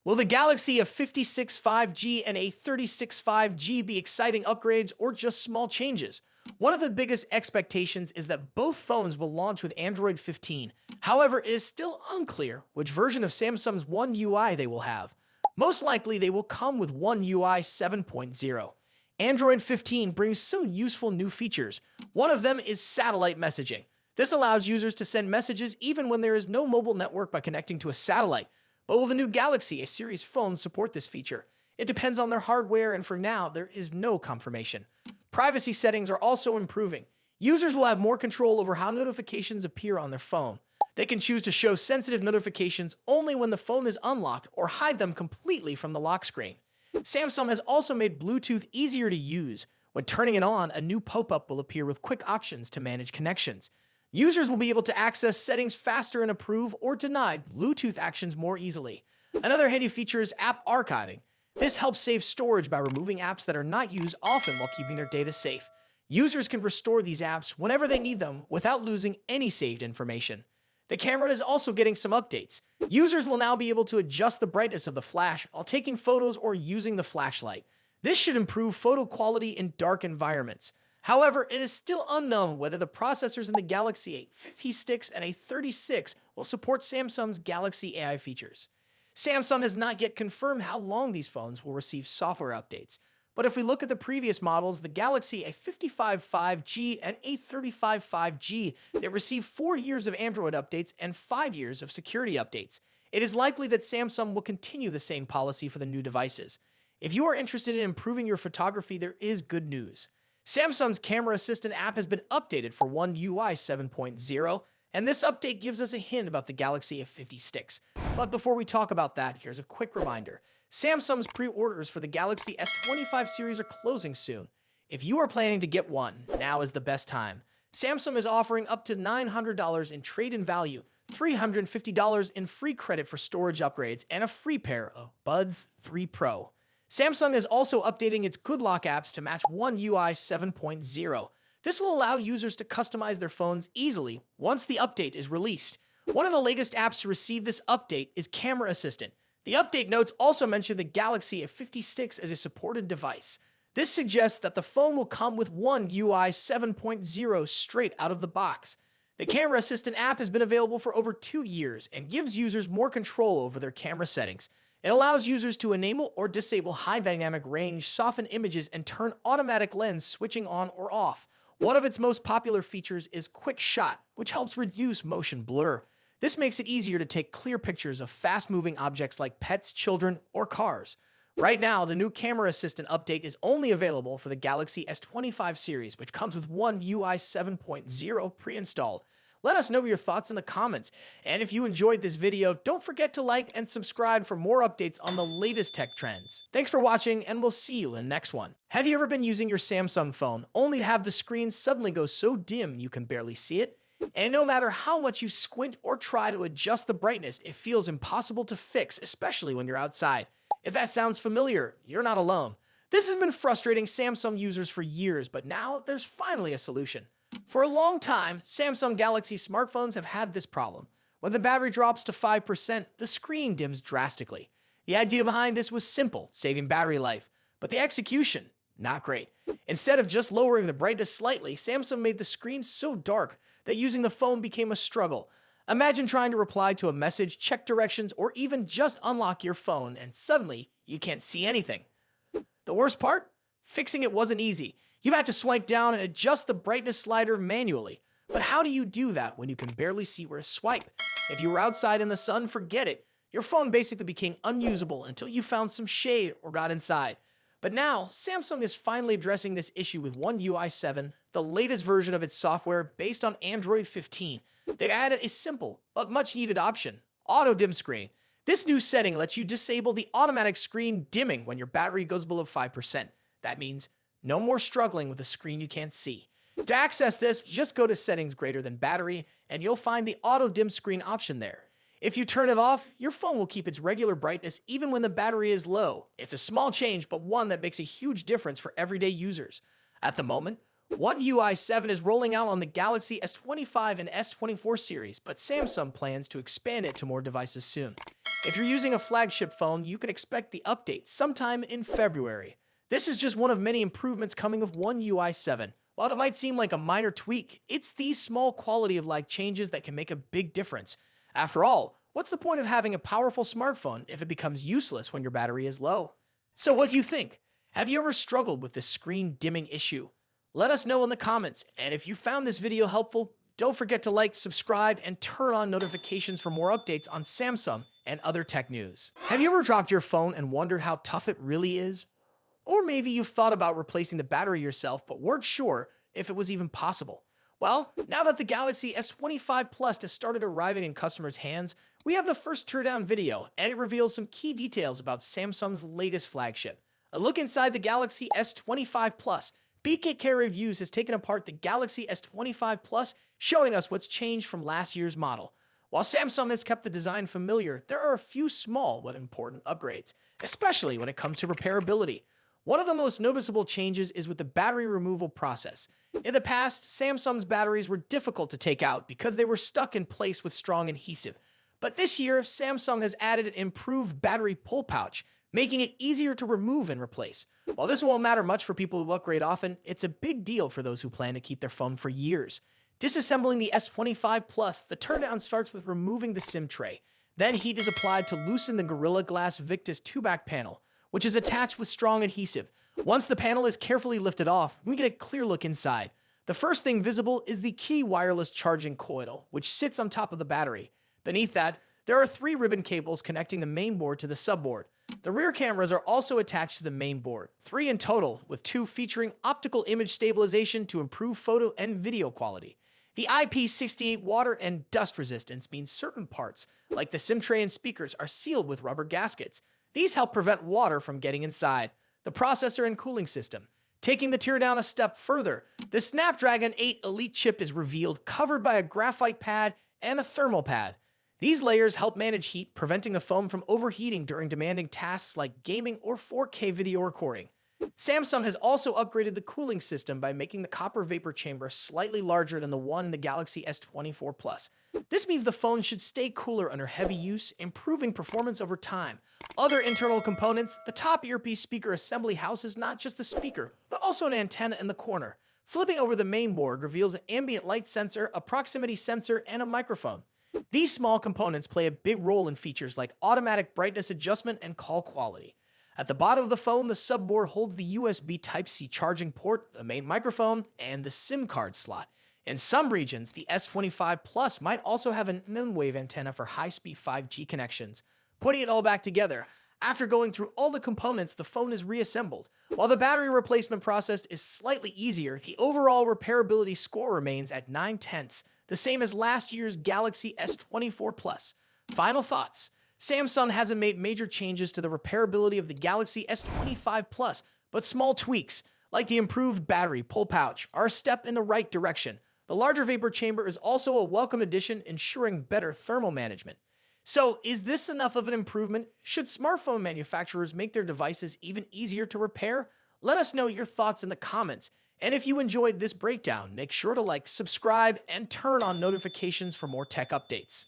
Will the Galaxy A56 5G and A36 5G be exciting upgrades or just small changes? One of the biggest expectations is that both phones will launch with Android 15. However, it is still unclear which version of Samsung's One UI they will have. Most likely, they will come with One UI 7.0. Android 15 brings some useful new features. One of them is satellite messaging. This allows users to send messages even when there is no mobile network by connecting to a satellite. But will the new Galaxy A series phones support this feature? It depends on their hardware, and for now, there is no confirmation. Privacy settings are also improving. Users will have more control over how notifications appear on their phone. They can choose to show sensitive notifications only when the phone is unlocked or hide them completely from the lock screen. Samsung has also made Bluetooth easier to use. When turning it on, a new pop-up will appear with quick options to manage connections. Users will be able to access settings faster and approve or deny Bluetooth actions more easily. Another handy feature is app archiving. This helps save storage by removing apps that are not used often while keeping their data safe. Users can restore these apps whenever they need them without losing any saved information. The camera is also getting some updates. Users will now be able to adjust the brightness of the flash while taking photos or using the flashlight. This should improve photo quality in dark environments. However, it is still unknown whether the processors in the Galaxy A56 and A36 will support Samsung's Galaxy AI features. Samsung has not yet confirmed how long these phones will receive software updates. But if we look at the previous models, the Galaxy A55 5G and A35 5G, they received 4 years of Android updates and 5 years of security updates. It is likely that Samsung will continue the same policy for the new devices. If you are interested in improving your photography, there is good news. Samsung's Camera Assistant app has been updated for One UI 7.0, and this update gives us a hint about the Galaxy A56. But before we talk about that, here's a quick reminder. Samsung's pre-orders for the Galaxy S25 series are closing soon. If you are planning to get one, now is the best time. Samsung is offering up to $900 in trade-in value, $350 in free credit for storage upgrades, and a free pair of Buds 3 Pro. Samsung is also updating its Good Lock apps to match One UI 7.0. This will allow users to customize their phones easily once the update is released. One of the latest apps to receive this update is Camera Assistant. The update notes also mention the Galaxy A56 as a supported device. This suggests that the phone will come with One UI 7.0 straight out of the box. The Camera Assistant app has been available for over 2 years and gives users more control over their camera settings. It allows users to enable or disable high dynamic range, soften images, and turn automatic lens switching on or off. One of its most popular features is Quick Shot, which helps reduce motion blur. This makes it easier to take clear pictures of fast-moving objects like pets, children, or cars. Right now, the new Camera Assistant update is only available for the Galaxy S25 series, which comes with One UI 7.0 pre-installed. Let us know your thoughts in the comments. And if you enjoyed this video, don't forget to like and subscribe for more updates on the latest tech trends. Thanks for watching, and we'll see you in the next one. Have you ever been using your Samsung phone only to have the screen suddenly go so dim you can barely see it? And no matter how much you squint or try to adjust the brightness, it feels impossible to fix, especially when you're outside. If that sounds familiar, you're not alone. This has been frustrating Samsung users for years, but now there's finally a solution. For a long time, Samsung Galaxy smartphones have had this problem. When the battery drops to 5%, the screen dims drastically. The idea behind this was simple, saving battery life, but the execution, not great. Instead of just lowering the brightness slightly, Samsung made the screen so dark that using the phone became a struggle. Imagine trying to reply to a message, check directions, or even just unlock your phone, and suddenly you can't see anything. The worst part? Fixing it wasn't easy. You had to swipe down and adjust the brightness slider manually. But how do you do that when you can barely see where to swipe? If you were outside in the sun, forget it. Your phone basically became unusable until you found some shade or got inside. But now, Samsung is finally addressing this issue with One UI 7, the latest version of its software based on Android 15. They've added a simple but much needed option, Auto Dim Screen. This new setting lets you disable the automatic screen dimming when your battery goes below 5%. That means no more struggling with a screen you can't see. To access this, just go to Settings greater than Battery, and you'll find the Auto Dim Screen option there. If you turn it off, your phone will keep its regular brightness even when the battery is low. It's a small change, but one that makes a huge difference for everyday users. At the moment, One UI 7 is rolling out on the Galaxy S25 and S24 series, but Samsung plans to expand it to more devices soon. If you're using a flagship phone, you can expect the update sometime in February. This is just one of many improvements coming with One UI 7. While it might seem like a minor tweak, it's these small quality of life changes that can make a big difference. After all, what's the point of having a powerful smartphone if it becomes useless when your battery is low? So what do you think? Have you ever struggled with this screen dimming issue? Let us know in the comments, and if you found this video helpful, don't forget to like, subscribe, and turn on notifications for more updates on Samsung and other tech news. Have you ever dropped your phone and wondered how tough it really is? Or maybe you've thought about replacing the battery yourself but weren't sure if it was even possible. Well, now that the Galaxy S25 Plus has started arriving in customers' hands, we have the first teardown video, and it reveals some key details about Samsung's latest flagship. A look inside the Galaxy S25 Plus. BKK Reviews has taken apart the Galaxy S25 Plus, showing us what's changed from last year's model. While Samsung has kept the design familiar, there are a few small but important upgrades, especially when it comes to repairability. One of the most noticeable changes is with the battery removal process. In the past, Samsung's batteries were difficult to take out because they were stuck in place with strong adhesive. But this year, Samsung has added an improved battery pull pouch, making it easier to remove and replace. While this won't matter much for people who upgrade often, it's a big deal for those who plan to keep their phone for years. Disassembling the S25 Plus, the turndown starts with removing the SIM tray. Then heat is applied to loosen the Gorilla Glass Victus 2-back panel, which is attached with strong adhesive. Once the panel is carefully lifted off, we get a clear look inside. The first thing visible is the key wireless charging coil, which sits on top of the battery. Beneath that, there are 3 ribbon cables connecting the main board to the subboard. The rear cameras are also attached to the main board, 3 in total, with 2 featuring optical image stabilization to improve photo and video quality. The IP68 water and dust resistance means certain parts, like the SIM tray and speakers, are sealed with rubber gaskets. These help prevent water from getting inside. The processor and cooling system. Taking the teardown a step further, the Snapdragon 8 Elite chip is revealed, covered by a graphite pad and a thermal pad. These layers help manage heat, preventing the phone from overheating during demanding tasks like gaming or 4K video recording. Samsung has also upgraded the cooling system by making the copper vapor chamber slightly larger than the one in the Galaxy S24 Plus. This means the phone should stay cooler under heavy use, improving performance over time. Other internal components, the top earpiece speaker assembly houses not just the speaker, but also an antenna in the corner. Flipping over the main board reveals an ambient light sensor, a proximity sensor, and a microphone. These small components play a big role in features like automatic brightness adjustment and call quality. At the bottom of the phone, the subboard holds the USB Type-C charging port, the main microphone, and the SIM card slot. In some regions, the S25 Plus might also have an mmWave antenna for high-speed 5G connections. Putting it all back together, after going through all the components, the phone is reassembled. While the battery replacement process is slightly easier, the overall repairability score remains at 9/10, the same as last year's Galaxy S24 Plus. Final thoughts. Samsung hasn't made major changes to the repairability of the Galaxy S25 Plus, but small tweaks, like the improved battery pull pouch, are a step in the right direction. The larger vapor chamber is also a welcome addition, ensuring better thermal management. So, is this enough of an improvement? Should smartphone manufacturers make their devices even easier to repair? Let us know your thoughts in the comments. And if you enjoyed this breakdown, make sure to like, subscribe, and turn on notifications for more tech updates.